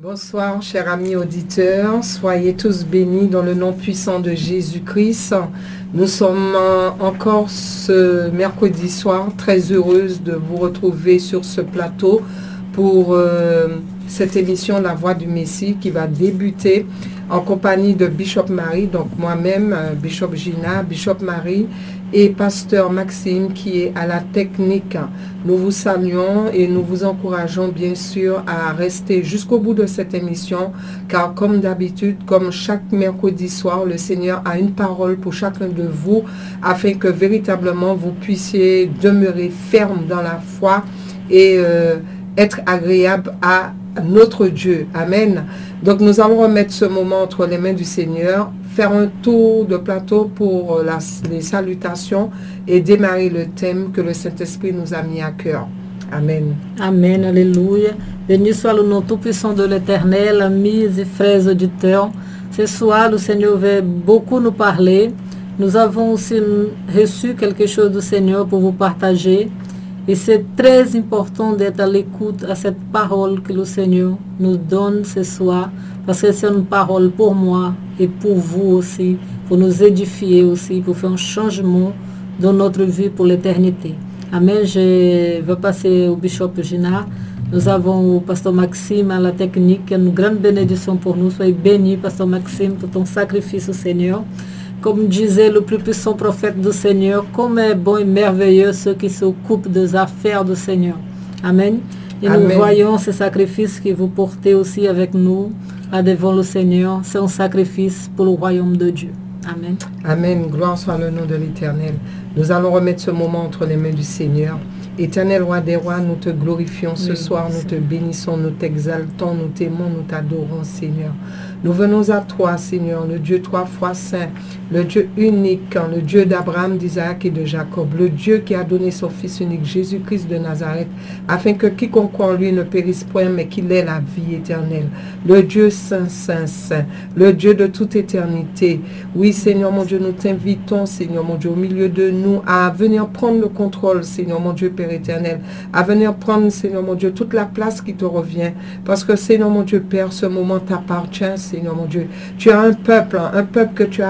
Bonsoir, chers amis auditeurs. Soyez tous bénis dans le nom puissant de Jésus-Christ. Nous sommes encore ce mercredi soir très heureuse de vous retrouver sur ce plateau pour cette émission La Voix du Messie qui va débuter en compagnie de Bishop Marie, donc moi-même, Bishop Gina, Bishop Marie et Pasteur Maxime qui est à la technique. Nous vous saluons et nous vous encourageons bien sûr à rester jusqu'au bout de cette émission car comme d'habitude, comme chaque mercredi soir, le Seigneur a une parole pour chacun de vous afin que véritablement vous puissiez demeurer ferme dans la foi et être agréable à notre Dieu. Amen. Donc nous allons remettre ce moment entre les mains du Seigneur, faire un tour de plateau pour les salutations et démarrer le thème que le Saint-Esprit nous a mis à cœur. Amen. Amen, alléluia. Béni soit le nom tout-puissant de l'Éternel, amis et frères auditeurs. Ce soir, le Seigneur veut beaucoup nous parler. Nous avons aussi reçu quelque chose du Seigneur pour vous partager. Et c'est très important d'être à l'écoute à cette parole que le Seigneur nous donne ce soir, parce que c'est une parole pour moi et pour vous aussi, pour nous édifier aussi, pour faire un changement dans notre vie pour l'éternité. Amen. Je vais passer au Bishop Gina. Nous avons au Pasteur Maxime à la technique, une grande bénédiction pour nous. Soyez bénis, Pasteur Maxime, pour ton sacrifice au Seigneur. Comme disait le plus puissant prophète du Seigneur, comme est bon et merveilleux ceux qui s'occupent des affaires du Seigneur. Amen. Et Amen. Nous voyons ce sacrifice que vous portez aussi avec nous à devant le Seigneur. C'est un sacrifice pour le royaume de Dieu. Amen. Amen. Gloire soit le nom de l'Éternel. Nous allons remettre ce moment entre les mains du Seigneur. Éternel roi des rois, nous te glorifions ce soir, nous te bénissons, nous t'exaltons, nous t'aimons, nous t'adorons, Seigneur. Nous venons à toi, Seigneur, le Dieu trois fois saint, le Dieu unique, le Dieu d'Abraham, d'Isaac et de Jacob, le Dieu qui a donné son Fils unique, Jésus-Christ de Nazareth, afin que quiconque en lui ne périsse point, mais qu'il ait la vie éternelle. Le Dieu saint, saint, saint, le Dieu de toute éternité. Oui, Seigneur, mon Dieu, nous t'invitons, Seigneur, mon Dieu, au milieu de nous, à venir prendre le contrôle, Seigneur, mon Dieu, Père éternel, à venir prendre, Seigneur, mon Dieu, toute la place qui te revient, parce que, Seigneur, mon Dieu, Père, ce moment t'appartient, Seigneur mon Dieu. Tu as un peuple que tu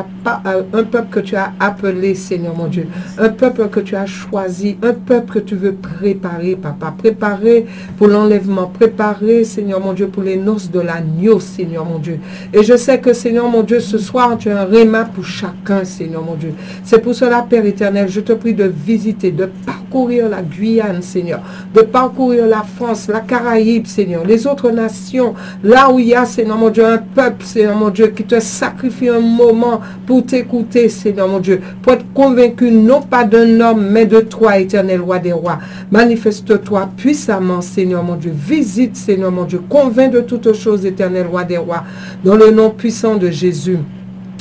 as appelé, Seigneur mon Dieu. Un peuple que tu as choisi, un peuple que tu veux préparer, Papa. Préparer pour l'enlèvement, préparer, Seigneur mon Dieu, pour les noces de l'agneau, Seigneur mon Dieu. Et je sais que, Seigneur mon Dieu, ce soir, tu as un réma pour chacun, Seigneur mon Dieu. C'est pour cela, Père éternel, je te prie de visiter, de parcourir la Guyane, Seigneur, de parcourir la France, la Caraïbe, Seigneur, les autres nations, là où il y a, Seigneur mon Dieu, un peuple, Seigneur mon Dieu, qui te sacrifie un moment pour t'écouter, Seigneur mon Dieu, pour être convaincu non pas d'un homme, mais de toi, éternel roi des rois. Manifeste-toi puissamment, Seigneur mon Dieu. Visite, Seigneur mon Dieu. Convainc de toutes choses, éternel roi des rois, dans le nom puissant de Jésus.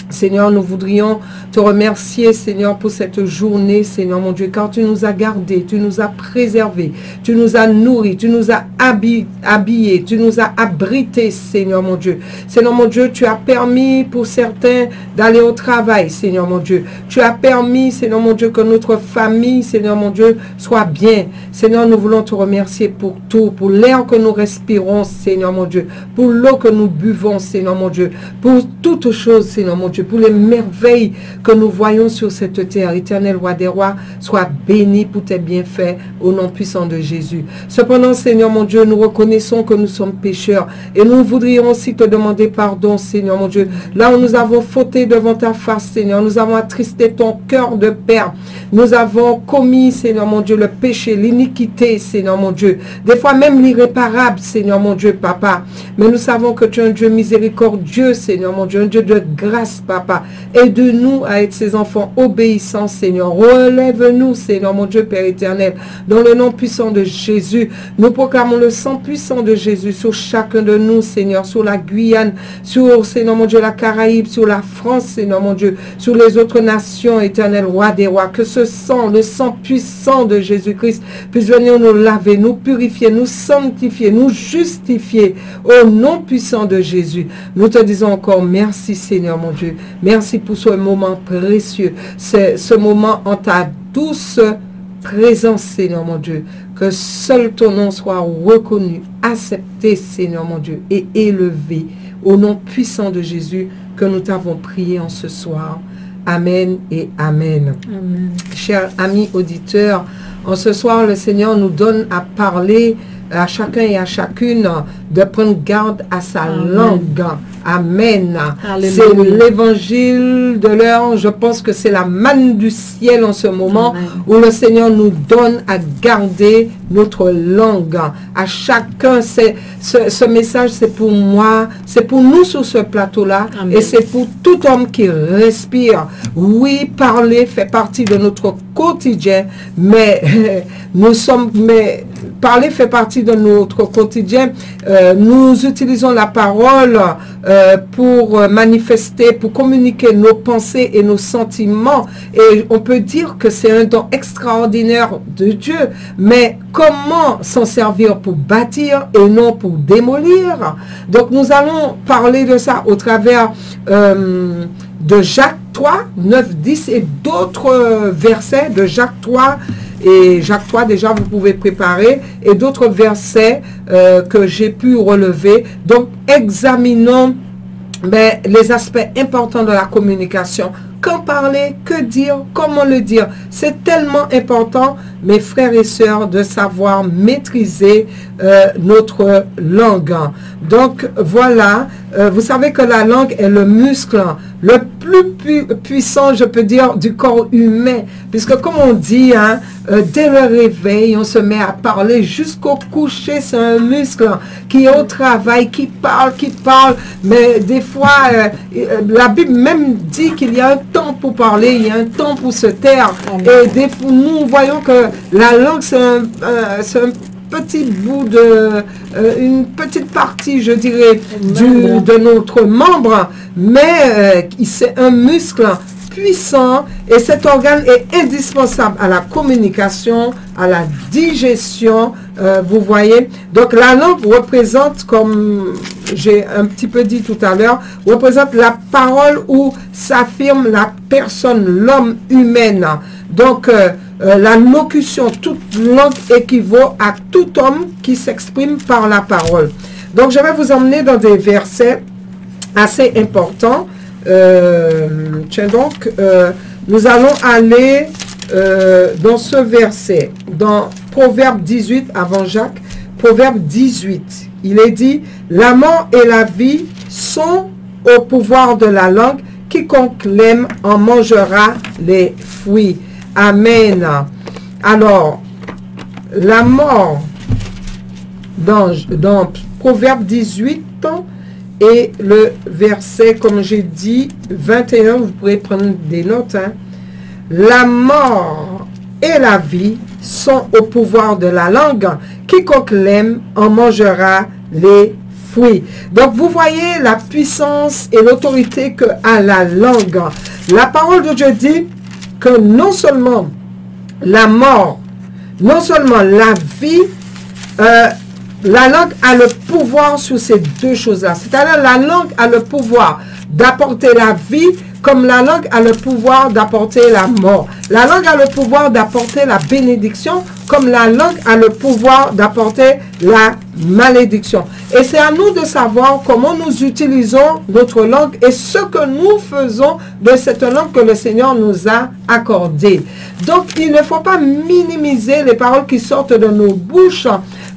Seigneur, nous voudrions te remercier, Seigneur, pour cette journée, Seigneur mon Dieu, car tu nous as gardés, tu nous as préservés, tu nous as nourris, tu nous as habillés, tu nous as abrités, Seigneur mon Dieu. Seigneur mon Dieu, tu as permis pour certains d'aller au travail, Seigneur mon Dieu. Tu as permis, Seigneur mon Dieu, que notre famille, Seigneur mon Dieu, soit bien. Seigneur, nous voulons te remercier pour tout, pour l'air que nous respirons, Seigneur mon Dieu, pour l'eau que nous buvons, Seigneur mon Dieu, pour toutes choses, Seigneur mon Dieu, pour les merveilles que nous voyons sur cette terre. Éternel roi des rois, sois béni pour tes bienfaits au nom puissant de Jésus. Cependant, Seigneur mon Dieu, nous reconnaissons que nous sommes pécheurs et nous voudrions aussi te demander pardon, Seigneur mon Dieu. Là où nous avons fauté devant ta face, Seigneur, nous avons attristé ton cœur de Père. Nous avons commis, Seigneur mon Dieu, le péché, l'iniquité, Seigneur mon Dieu. Des fois même l'irréparable, Seigneur mon Dieu, Papa. Mais nous savons que tu es un Dieu miséricordieux, Seigneur mon Dieu, un Dieu de grâce, Papa. Aide-nous à être ces enfants obéissants, Seigneur. Relève-nous, Seigneur mon Dieu, Père éternel. Dans le nom puissant de Jésus, nous proclamons le sang puissant de Jésus sur chacun de nous, Seigneur, sur la Guyane, sur, Seigneur mon Dieu, la Caraïbe, sur la France, Seigneur mon Dieu, sur les autres nations, éternel roi des rois. Que ce sang, le sang puissant de Jésus-Christ, puisse venir nous laver, nous purifier, nous sanctifier, nous justifier au nom puissant de Jésus. Nous te disons encore merci, Seigneur mon Dieu. Merci pour ce moment précieux, c'est ce moment en ta douce présence, Seigneur mon Dieu. Que seul ton nom soit reconnu, accepté, Seigneur mon Dieu, et élevé. Au nom puissant de Jésus que nous t'avons prié en ce soir. Amen et Amen. Amen. Chers amis auditeurs, en ce soir, le Seigneur nous donne à parler à chacun et à chacune de prendre garde à sa langue. Amen. C'est l'évangile de l'heure. Je pense que c'est la manne du ciel en ce moment. Amen. Où le Seigneur nous donne à garder notre langue. À chacun, ce message, c'est pour moi, c'est pour nous sur ce plateau-là. Et c'est pour tout homme qui respire. Oui, parler fait partie de notre quotidien, mais parler fait partie de notre quotidien. Nous utilisons la parole pour manifester, pour communiquer nos pensées et nos sentiments. Et on peut dire que c'est un don extraordinaire de Dieu. Mais comment s'en servir pour bâtir et non pour démolir? Donc nous allons parler de ça au travers de Jacques 3, 9, 10 et d'autres versets de Jacques 3. Et Jacques 3, déjà, vous pouvez préparer. Et d'autres versets que j'ai pu relever. Donc, examinons les aspects importants de la communication. Quand parler, que dire, comment le dire. C'est tellement important, mes frères et sœurs, de savoir maîtriser notre langue. Donc, voilà. Vous savez que la langue est le muscle le plus puissant, je peux dire, du corps humain. Puisque, comme on dit, dès le réveil, on se met à parler jusqu'au coucher. C'est un muscle qui est au travail, qui parle. Mais des fois, la Bible même dit qu'il y a un temps pour parler, il y a un temps pour se taire. Et nous voyons que la langue, c'est un petit bout une petite partie, je dirais, de notre membre, mais c'est un muscle puissant et cet organe est indispensable à la communication, à la digestion, vous voyez. Donc la langue représente, comme j'ai un petit peu dit tout à l'heure, représente la parole où s'affirme la personne, l'homme humaine. Donc la locution, toute langue équivaut à tout homme qui s'exprime par la parole. Donc je vais vous emmener dans des versets assez importants. Tiens donc, nous allons aller dans ce verset, dans Proverbe 18, avant Jacques, Proverbe 18. Il est dit, la mort et la vie sont au pouvoir de la langue, quiconque l'aime en mangera les fruits. Amen. Alors, la mort, dans Proverbe 18, et le verset, comme j'ai dit, 21, vous pourrez prendre des notes. La mort et la vie sont au pouvoir de la langue. Quiconque l'aime en mangera les fruits. Donc, vous voyez la puissance et l'autorité que a la langue. La parole de Dieu dit que non seulement la mort, non seulement la vie, la langue a le pouvoir sur ces deux choses-là. C'est-à-dire la langue a le pouvoir d'apporter la vie, comme la langue a le pouvoir d'apporter la mort. La langue a le pouvoir d'apporter la bénédiction, comme la langue a le pouvoir d'apporter la malédiction. Et c'est à nous de savoir comment nous utilisons notre langue et ce que nous faisons de cette langue que le Seigneur nous a accordée. Donc, il ne faut pas minimiser les paroles qui sortent de nos bouches.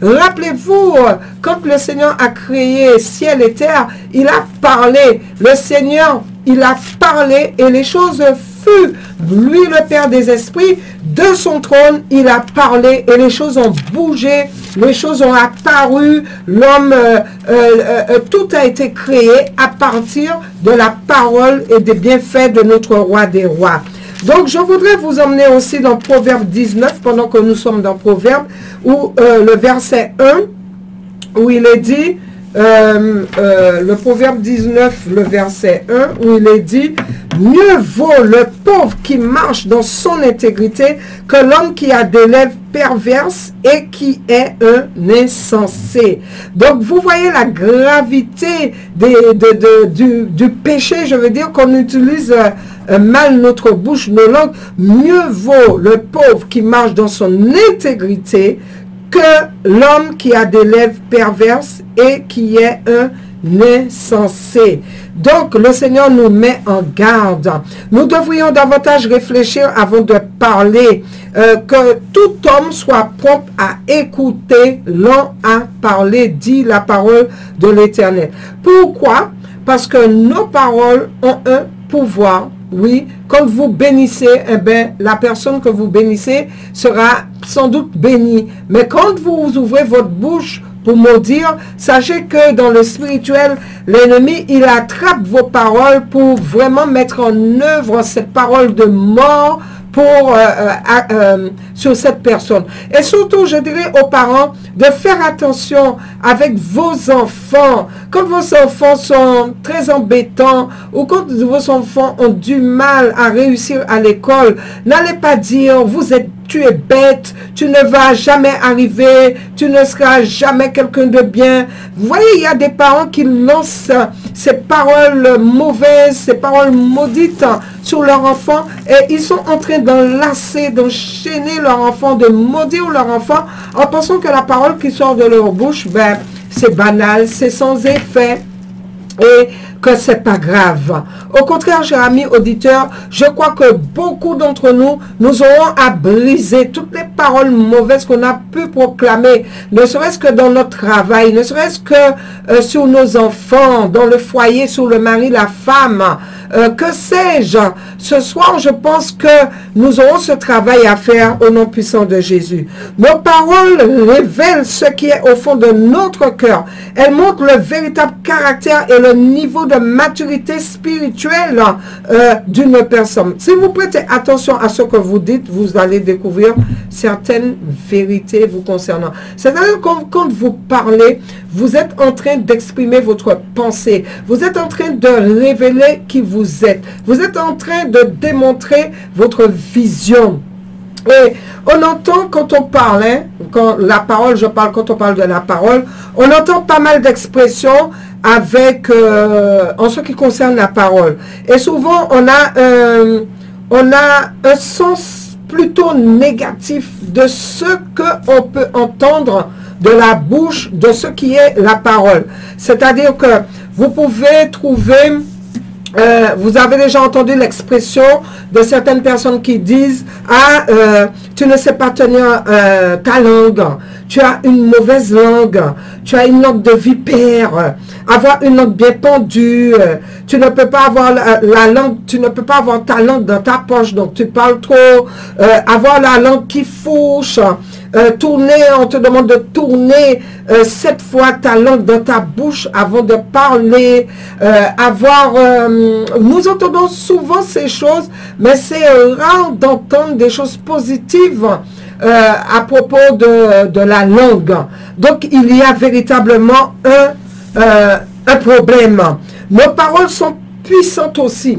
Rappelez-vous, quand le Seigneur a créé ciel et terre, il a parlé. Le Seigneur, il a parlé et les choses furent. Lui, le Père des esprits, de son trône, il a parlé et les choses ont bougé, les choses ont apparu, l'homme, tout a été créé à partir de la parole et des bienfaits de notre roi des rois. Donc, je voudrais vous emmener aussi dans Proverbe 19, pendant que nous sommes dans Proverbe, où le verset 1, où il est dit, le Proverbe 19, le verset 1, où il est dit, mieux vaut le pauvre qui marche dans son intégrité que l'homme qui a des lèvres perverses et qui est un insensé. Donc, vous voyez la gravité du péché, je veux dire, qu'on utilise mal notre bouche, nos langues. Mieux vaut le pauvre qui marche dans son intégrité que l'homme qui a des lèvres perverses et qui est un insensé. Donc, le Seigneur nous met en garde. Nous devrions davantage réfléchir avant de parler, que tout homme soit prompt à écouter, lent à parler, dit la parole de l'Éternel. Pourquoi? Parce que nos paroles ont un pouvoir. Oui, quand vous bénissez, eh bien, la personne que vous bénissez sera sans doute bénie. Mais quand vous ouvrez votre bouche pour maudire, sachez que dans le spirituel, l'ennemi, il attrape vos paroles pour vraiment mettre en œuvre cette parole de mort sur cette personne. Et surtout, je dirais aux parents de faire attention avec vos enfants. Quand vos enfants sont très embêtants ou quand vos enfants ont du mal à réussir à l'école, n'allez pas dire tu es bête, tu ne vas jamais arriver, tu ne seras jamais quelqu'un de bien. Vous voyez, il y a des parents qui lancent ces paroles mauvaises, ces paroles maudites sur leur enfant et ils sont en train d'enlacer, d'enchaîner leur enfant, de maudire leur enfant en pensant que la parole qui sort de leur bouche, ben, c'est banal, c'est sans effet et que c'est pas grave. Au contraire, chers amis auditeurs, je crois que beaucoup d'entre nous, nous aurons à briser toutes les paroles mauvaises qu'on a pu proclamer, ne serait-ce que dans notre travail, ne serait-ce que sur nos enfants, dans le foyer, sur le mari, la femme, que sais-je. Ce soir, je pense que nous aurons ce travail à faire au nom puissant de Jésus. Nos paroles révèlent ce qui est au fond de notre cœur. Elles montrent le véritable caractère et le niveau de maturité spirituelle d'une personne. Si vous prêtez attention à ce que vous dites, vous allez découvrir certaines vérités vous concernant. C'est-à-dire que quand vous parlez, vous êtes en train d'exprimer votre pensée. Vous êtes en train de révéler qui vous êtes. Vous êtes en train de démontrer votre vision. Et on entend quand on parle, hein, quand la parole, je parle quand on parle de la parole, on entend pas mal d'expressions avec, en ce qui concerne la parole. Et souvent, on a un sens plutôt négatif de ce qu'on peut entendre de la bouche de ce qui est la parole. C'est-à-dire que vous pouvez trouver... vous avez déjà entendu l'expression de certaines personnes qui disent « Ah, tu ne sais pas tenir ta langue, tu as une mauvaise langue, tu as une langue de vipère, avoir une langue bien pendue, tu ne peux pas avoir la langue, tu ne peux pas avoir ta langue dans ta poche, donc tu parles trop, avoir la langue qui fouche, tourner, on te demande de tourner 7 fois ta langue dans ta bouche avant de parler, nous entendons souvent ces choses, mais c'est rare d'entendre des choses positives à propos de la langue. Donc il y a véritablement un problème. Nos paroles sont puissantes aussi,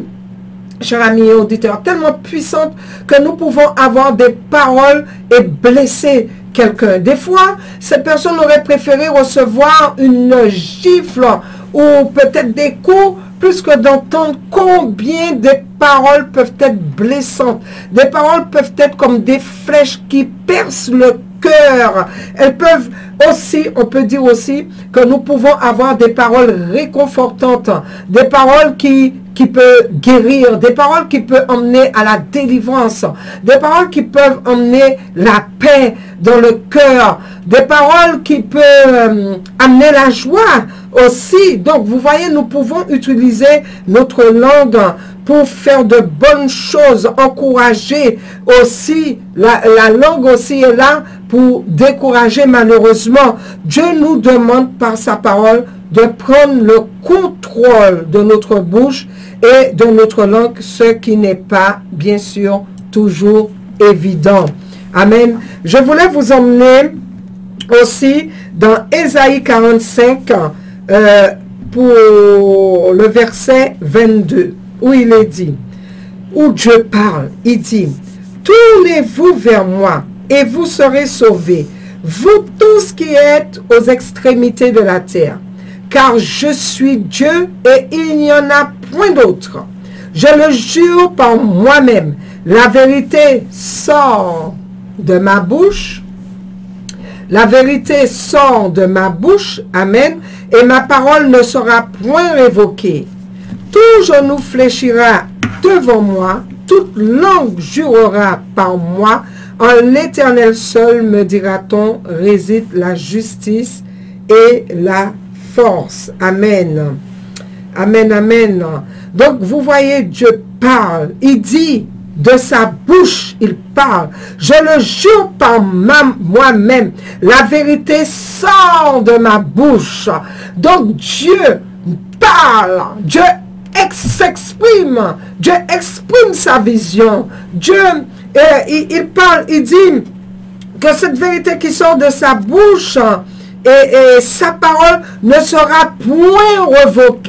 chers amis auditeurs, tellement puissantes que nous pouvons avoir des paroles et blesser quelqu'un. Des fois, cette personne aurait préféré recevoir une gifle ou peut-être des coups plus que d'entendre combien des paroles peuvent être blessantes. Des paroles peuvent être comme des flèches qui percent le cœur. Elles peuvent aussi, on peut dire aussi que nous pouvons avoir des paroles réconfortantes, des paroles qui peuvent guérir, des paroles qui peuvent emmener à la délivrance, des paroles qui peuvent emmener la paix dans le cœur, des paroles qui peuvent amener la joie aussi. Donc, vous voyez, nous pouvons utiliser notre langue pour faire de bonnes choses, encourager aussi. La langue aussi est là pour décourager malheureusement. Dieu nous demande par sa parole de prendre le contrôle de notre bouche et de notre langue, ce qui n'est pas, bien sûr, toujours évident. Amen. Je voulais vous emmener aussi dans Ésaïe 45 pour le verset 22, où il est dit, où Dieu parle, il dit, « Tournez-vous vers moi et vous serez sauvés, vous tous qui êtes aux extrémités de la terre. Car je suis Dieu et il n'y en a point d'autre. Je le jure par moi-même, la vérité sort de ma bouche, La vérité sort de ma bouche, amen, et ma parole ne sera point révoquée. Tout genou fléchira devant moi, toute langue jurera par moi. En l'Éternel seul, me dira-t-on, réside la justice et la force. Amen. Amen, amen. Donc, vous voyez, Dieu parle. Il dit, de sa bouche, il parle. Je le jure par moi-même. La vérité sort de ma bouche. Donc, Dieu parle. Dieu s'exprime. Dieu exprime sa vision. Dieu, il parle, il dit que cette vérité qui sort de sa bouche et sa parole ne sera point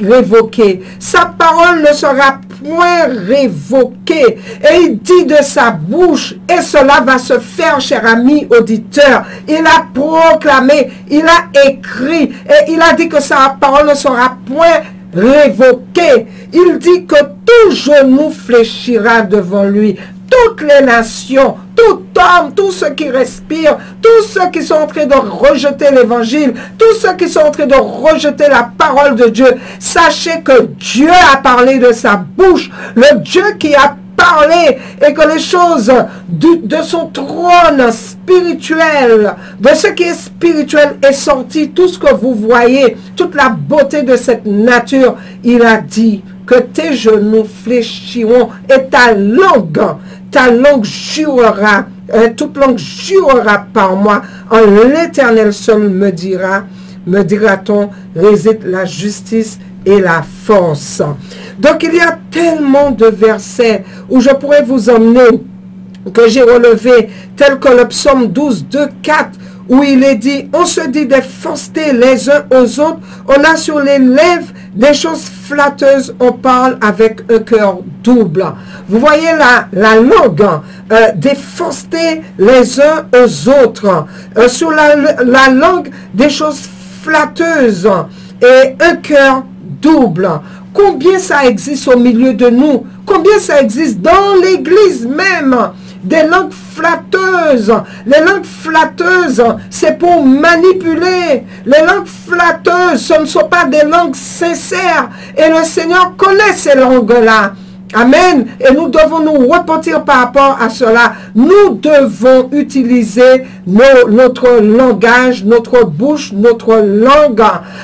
révoquée. Sa parole ne sera point révoquée. Et il dit de sa bouche, et cela va se faire, cher ami auditeur. Il a proclamé, il a écrit, et il a dit que sa parole ne sera point révoquée. Il dit que tout genou fléchira devant lui. Toutes les nations, tout homme, tous ceux qui respirent, tous ceux qui sont en train de rejeter l'évangile, tous ceux qui sont en train de rejeter la parole de Dieu, sachez que Dieu a parlé de sa bouche, le Dieu qui a parlé et que les choses de son trône spirituel, de ce qui est spirituel est sorti, tout ce que vous voyez, toute la beauté de cette nature, il a dit que tes genoux fléchiront et ta langue jurera, toute langue jurera par moi. En l'Éternel seul me dira-t-on, réside la justice et la force. Donc il y a tellement de versets où je pourrais vous emmener, que j'ai relevé, tel que le psaume 12, 2, 4, où il est dit, on se dit des faussetés les uns aux autres, on a sur les lèvres des choses flatteuses, on parle avec un cœur double. Vous voyez la langue, des faussetés les uns aux autres, sur la langue des choses flatteuses et un cœur double. Combien ça existe au milieu de nous? Combien ça existe dans l'église même? Des langues flatteuses. Les langues flatteuses, c'est pour manipuler. Les langues flatteuses, ce ne sont pas des langues sincères. Et le Seigneur connaît ces langues-là. Amen. Et nous devons nous repentir par rapport à cela. Nous devons utiliser notre langage, notre bouche, notre langue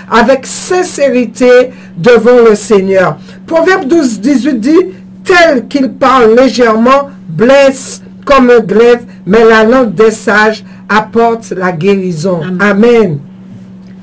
avec sincérité devant le Seigneur. Proverbe 12, 18 dit, tel qu'il parle légèrement, blesse comme un glaive, mais la langue des sages apporte la guérison. Amen. Amen.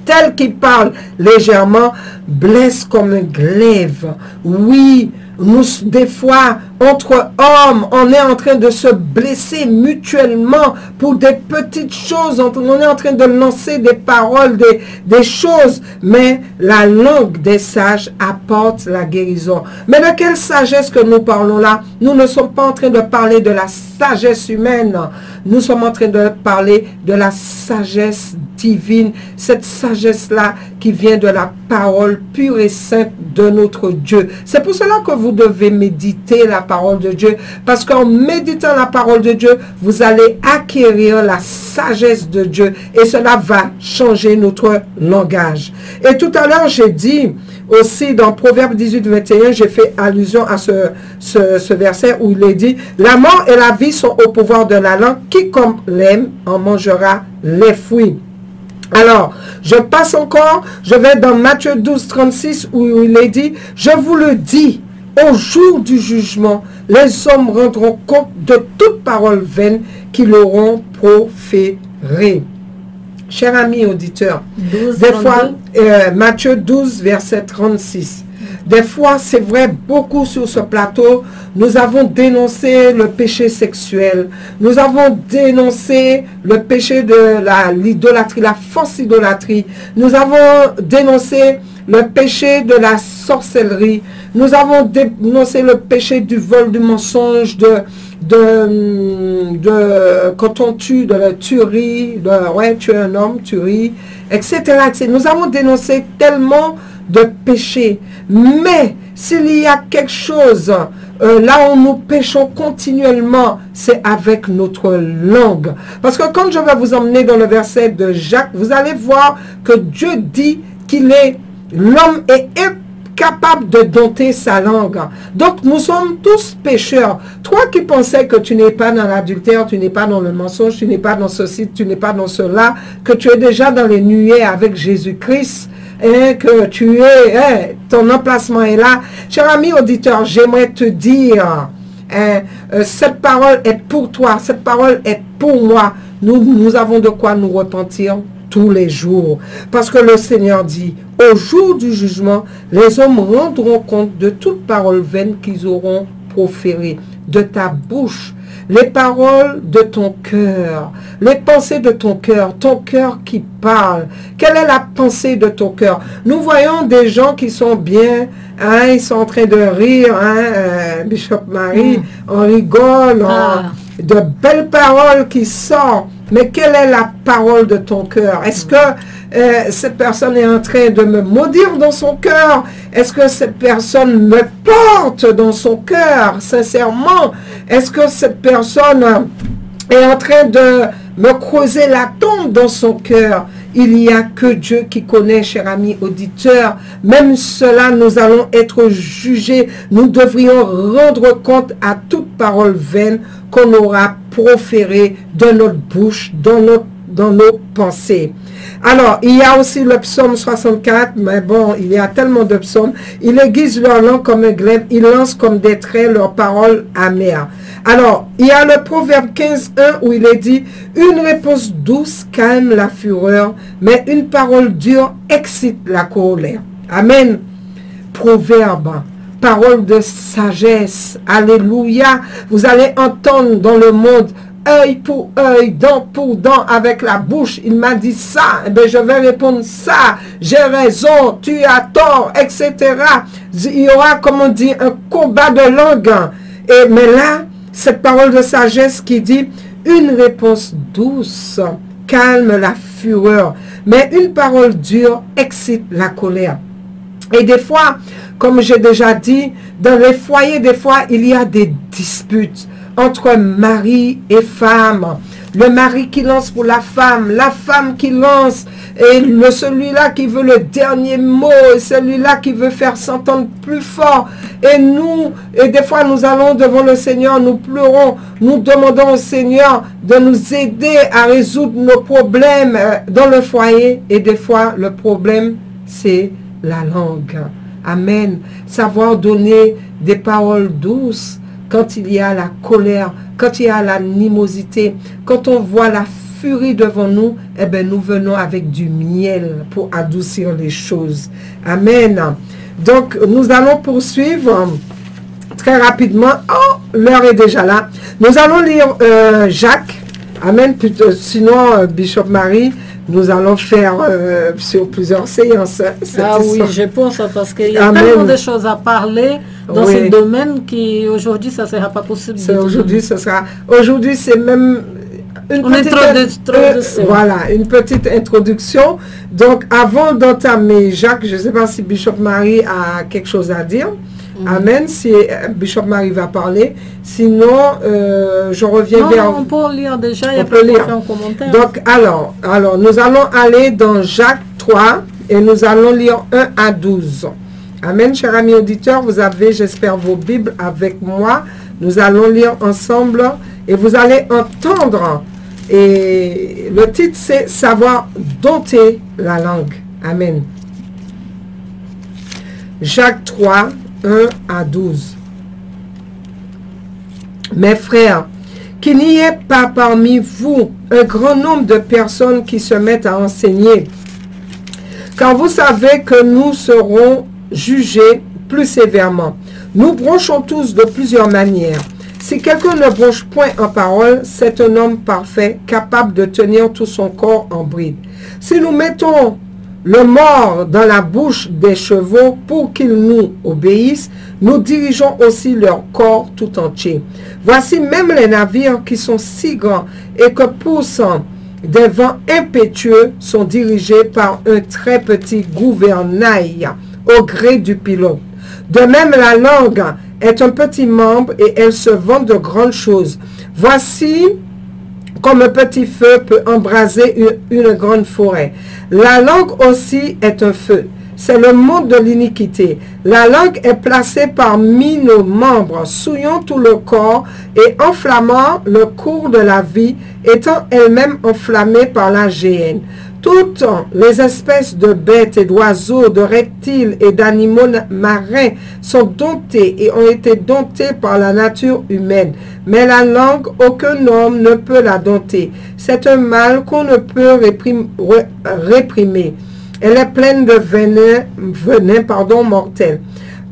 Tel qu'il parle légèrement, blesse comme un glaive. Oui, nous, des fois, entre hommes, on est en train de se blesser mutuellement pour des petites choses. On est en train de lancer des paroles, des choses. Mais la langue des sages apporte la guérison. Mais de quelle sagesse que nous parlons là? Nous ne sommes pas en train de parler de la sagesse humaine. Nous sommes en train de parler de la sagesse divine. Cette sagesse-là qui vient de la parole pure et sainte de notre Dieu. C'est pour cela que vous devez méditer la parole de Dieu, parce qu'en méditant la parole de Dieu, vous allez acquérir la sagesse de Dieu et cela va changer notre langage. Et tout à l'heure, j'ai dit aussi dans Proverbe 18, 21, j'ai fait allusion à ce verset où il est dit, la mort et la vie sont au pouvoir de la langue, quiconque l'aime en mangera les fruits. Alors, je passe encore, je vais dans Matthieu 12, 36 où il est dit, je vous le dis, au jour du jugement, les hommes rendront compte de toute parole vaine qu'ils auront proférée. Cher ami auditeur, des fois, Matthieu 12, verset 36. Des fois, c'est vrai, beaucoup sur ce plateau, nous avons dénoncé le péché sexuel. Nous avons dénoncé le péché de l'idolâtrie, la fausse idolâtrie. Nous avons dénoncé le péché de la sorcellerie. Nous avons dénoncé le péché du vol, du mensonge, quand on tue, de la tuerie, tuer un homme, tuerie, etc. Nous avons dénoncé tellement de péchés. Mais s'il y a quelque chose là où nous péchons continuellement, c'est avec notre langue. Parce que quand je vais vous emmener dans le verset de Jacques, vous allez voir que Dieu dit qu'il est, l'homme est capable de dompter sa langue. Donc nous sommes tous pécheurs. Toi qui pensais que tu n'es pas dans l'adultère, tu n'es pas dans le mensonge, tu n'es pas dans ceci, tu n'es pas dans cela, que tu es déjà dans les nuées avec Jésus-Christ, et que tu es, ton emplacement est là. Cher ami auditeur, j'aimerais te dire, cette parole est pour toi, cette parole est pour moi. Nous avons de quoi nous repentir tous les jours. Parce que le Seigneur dit, au jour du jugement, les hommes rendront compte de toute parole vaine qu'ils auront proférée de ta bouche, les paroles de ton cœur, les pensées de ton cœur qui parle. Quelle est la pensée de ton cœur? Nous voyons des gens qui sont bien, hein, ils sont en train de rire, hein, Bishop Marie, on rigole, de belles paroles qui sortent. Mais quelle est la parole de ton cœur? Est-ce que cette personne est en train de me maudire dans son cœur? Est-ce que cette personne me porte dans son cœur, sincèrement? Est-ce que cette personne est en train de me creuser la tombe dans son cœur? Il n'y a que Dieu qui connaît, cher ami auditeur. Même cela, nous allons être jugés. Nous devrions rendre compte à toute parole vaine qu'on aura proférée de notre bouche, dans nos pensées. Alors, il y a aussi le psaume 64, mais bon, il y a tellement de psaumes. Ils aiguisent leur langue comme un glaive, ils lancent comme des traits leurs paroles amères. Alors, il y a le proverbe 15:1 où il est dit, une réponse douce calme la fureur, mais une parole dure excite la colère. Amen. Proverbe, parole de sagesse. Alléluia. Vous allez entendre dans le monde, œil pour œil, dent pour dent, avec la bouche. Il m'a dit ça, eh bien, je vais répondre ça. J'ai raison, tu as tort, etc. Il y aura, comme on dit, un combat de langue. Mais là, cette parole de sagesse qui dit, une réponse douce calme la fureur, mais une parole dure excite la colère. Et des fois, comme j'ai déjà dit, dans les foyers, des fois, il y a des disputes entre mari et femme. Le mari qui lance pour la femme qui lance, et celui-là qui veut le dernier mot, et celui-là qui veut faire s'entendre plus fort. Et des fois nous allons devant le Seigneur, nous pleurons, nous demandons au Seigneur de nous aider à résoudre nos problèmes dans le foyer. Et des fois le problème c'est la langue. Amen. Savoir donner des paroles douces quand il y a la colère, quand il y a l'animosité, quand on voit la furie devant nous, eh bien, nous venons avec du miel pour adoucir les choses. Amen. Donc, nous allons poursuivre très rapidement. Oh, l'heure est déjà là. Nous allons lire Jacques. Amen. Sinon, Bishop Marie, nous allons faire sur plusieurs séances. Oui, je pense, parce qu'il y a tellement de choses à parler dans ce domaine qu'aujourd'hui, ça ne sera pas possible. Aujourd'hui, c'est même une petite introduction. Donc, avant d'entamer, Jacques, je ne sais pas si Bishop Marie a quelque chose à dire. Amen, si Bishop Marie va parler. Sinon, je reviens vers... On peut lire déjà et après faire un commentaire. Donc, alors, nous allons aller dans Jacques 3 et nous allons lire 1 à 12. Amen, chers amis auditeurs, vous avez, j'espère, vos Bibles avec moi. Nous allons lire ensemble et vous allez entendre. Et le titre, c'est « Savoir dompter la langue ». Amen. Jacques 3, 1 à 12. Mes frères, qu'il n'y ait pas parmi vous un grand nombre de personnes qui se mettent à enseigner, car vous savez que nous serons jugés plus sévèrement. Nous bronchons tous de plusieurs manières. Si quelqu'un ne bronche point en parole, c'est un homme parfait, capable de tenir tout son corps en bride. Si nous mettons le mort dans la bouche des chevaux pour qu'ils nous obéissent, nous dirigeons aussi leur corps tout entier. Voici même les navires qui sont si grands et que poussent des vents impétueux sont dirigés par un très petit gouvernail au gré du pilote. De même, la langue est un petit membre et elle se vante de grandes choses. Voici comme un petit feu peut embraser une grande forêt. La langue aussi est un feu. C'est le monde de l'iniquité. La langue est placée parmi nos membres, souillant tout le corps et enflammant le cours de la vie, étant elle-même enflammée par la géhenne. Toutes les espèces de bêtes et d'oiseaux, de reptiles et d'animaux marins sont domptés et ont été domptés par la nature humaine. Mais la langue, aucun homme ne peut la dompter. C'est un mal qu'on ne peut réprimer. Elle est pleine de venin mortel.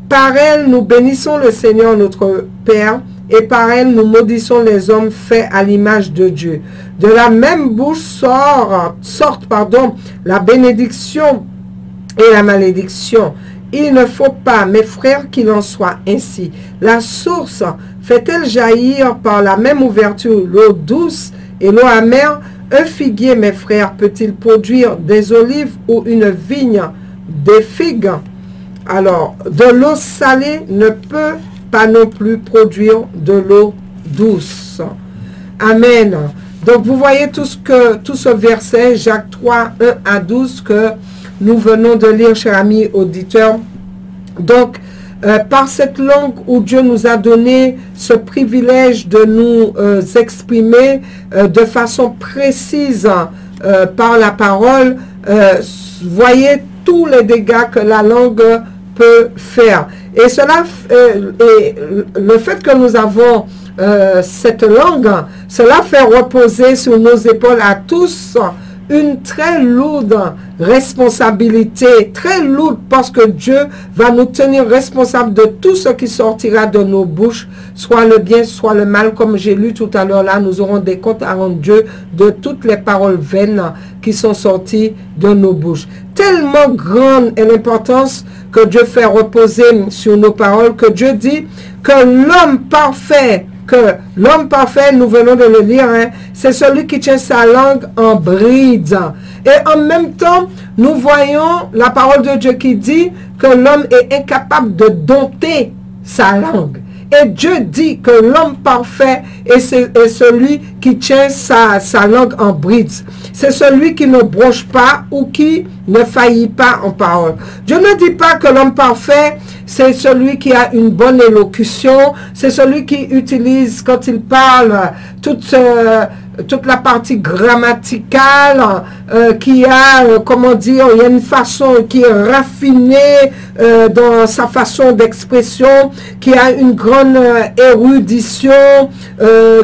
Par elle, nous bénissons le Seigneur notre Père, et par elle, nous maudissons les hommes faits à l'image de Dieu. De la même bouche sortent la bénédiction et la malédiction. Il ne faut pas, mes frères, qu'il en soit ainsi. La source fait-elle jaillir par la même ouverture l'eau douce et l'eau amère? Un figuier, mes frères, peut-il produire des olives ou une vigne des figues? Alors, de l'eau salée ne peut pas non plus produire de l'eau douce. Amen. Donc, vous voyez tout ce verset, Jacques 3, 1 à 12, que nous venons de lire, chers amis auditeurs. Donc, par cette langue où Dieu nous a donné ce privilège de nous exprimer de façon précise par la parole, voyez tous les dégâts que la langue peut faire. Et cela, le fait que nous avons cette langue, cela fait reposer sur nos épaules à tous une très lourde responsabilité, très lourde, parce que Dieu va nous tenir responsables de tout ce qui sortira de nos bouches, soit le bien, soit le mal. Comme j'ai lu tout à l'heure là, nous aurons des comptes à rendre Dieu de toutes les paroles vaines qui sont sorties de nos bouches. Tellement grande est l'importance que Dieu fait reposer sur nos paroles, que Dieu dit que l'homme parfait, nous venons de le lire, hein, c'est celui qui tient sa langue en bride. Et en même temps, nous voyons la parole de Dieu qui dit que l'homme est incapable de dompter sa langue. Et Dieu dit que l'homme parfait est celui qui tient sa langue en bride. C'est celui qui ne bronche pas ou qui ne faillit pas en parole. Dieu ne dit pas que l'homme parfait, c'est celui qui a une bonne élocution, c'est celui qui utilise, quand il parle, toute la partie grammaticale, qui a, comment dire, il y a une façon qui est raffinée dans sa façon d'expression, qui a une grande érudition,